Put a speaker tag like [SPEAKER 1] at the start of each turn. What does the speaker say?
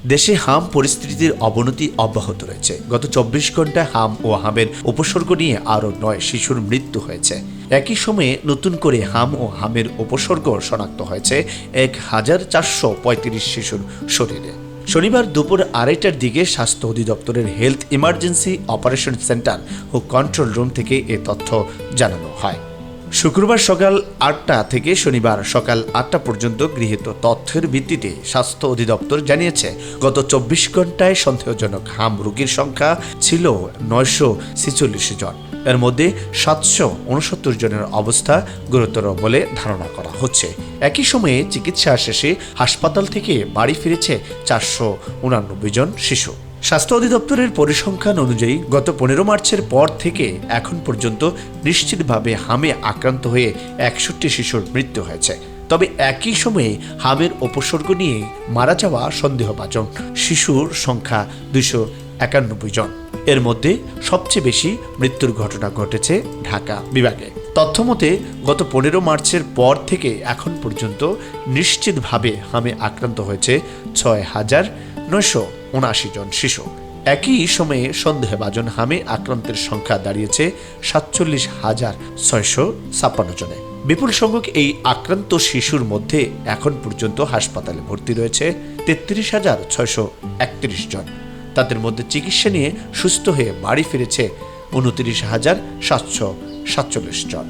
[SPEAKER 1] দেশে হাম পরিস্থিতির অবনতি অব্যাহত রয়েছে। গত 24 ঘন্টায় হাম ও হামের উপসর্গ নিয়ে আরও 9 শিশুর মৃত্যু হয়েছে। একই সময়ে নতুন করে হাম ও হামের উপসর্গ শনাক্ত হয়েছে 1435 শিশুর শরীরে। শনিবার দুপুর 2:30টার দিকে স্বাস্থ্য অধিদপ্তরের হেলথ ইমার্জেন্সি অপারেশন সেন্টার ও কন্ট্রোল রুম থেকে এ তথ্য জানানো হয়। শুক্রবার সকাল 8টা থেকে শনিবার সকাল 8টা পর্যন্ত গৃহীত তথ্যের ভিত্তিতে স্বাস্থ্য অধিদপ্তর জানিয়েছে, গত 24 ঘন্টায় সন্দেহজনক হাম রোগীর সংখ্যা ছিল 946 জন। এর মধ্যে 769 জনের অবস্থা গুরুতর বলে ধারণা করা হচ্ছে। একই সময়ে চিকিৎসা শেষে হাসপাতাল থেকে বাড়ি ফিরেছে 489 জন শিশু। স্বাস্থ্য অধিদপ্তরের পরিসংখ্যান অনুযায়ী গত 15 মার্চের পর থেকে এখন পর্যন্ত নিশ্চিতভাবে হামে আক্রান্ত হয়ে 61 শিশুর মৃত্যু হয়েছে। তবে একই সময়ে হামের উপসর্গ নিয়ে মারা যাওয়া সন্দেহভাজন শিশুর সংখ্যা 291 জন। এর মধ্যে সবচেয়ে বেশি মৃত্যুর ঘটনা ঘটেছে ঢাকা বিভাগে। তথ্যমতে গত 15 মার্চের পর থেকে এখন পর্যন্ত নিশ্চিতভাবে হামে আক্রান্ত হয়েছে 6,979 জন শিশু। একই সময়ে সন্দেহভাজন হামে আক্রান্তের সংখ্যা দাঁড়িয়েছে 47,656 জনে। বিপুল সংখ্যক এই আক্রান্ত শিশুর মধ্যে এখন পর্যন্ত হাসপাতালে ভর্তি রয়েছে 33,631 জন। তাদের মধ্যে চিকিৎসা নিয়ে সুস্থ হয়ে বাড়ি ফিরেছে 29,747 জন।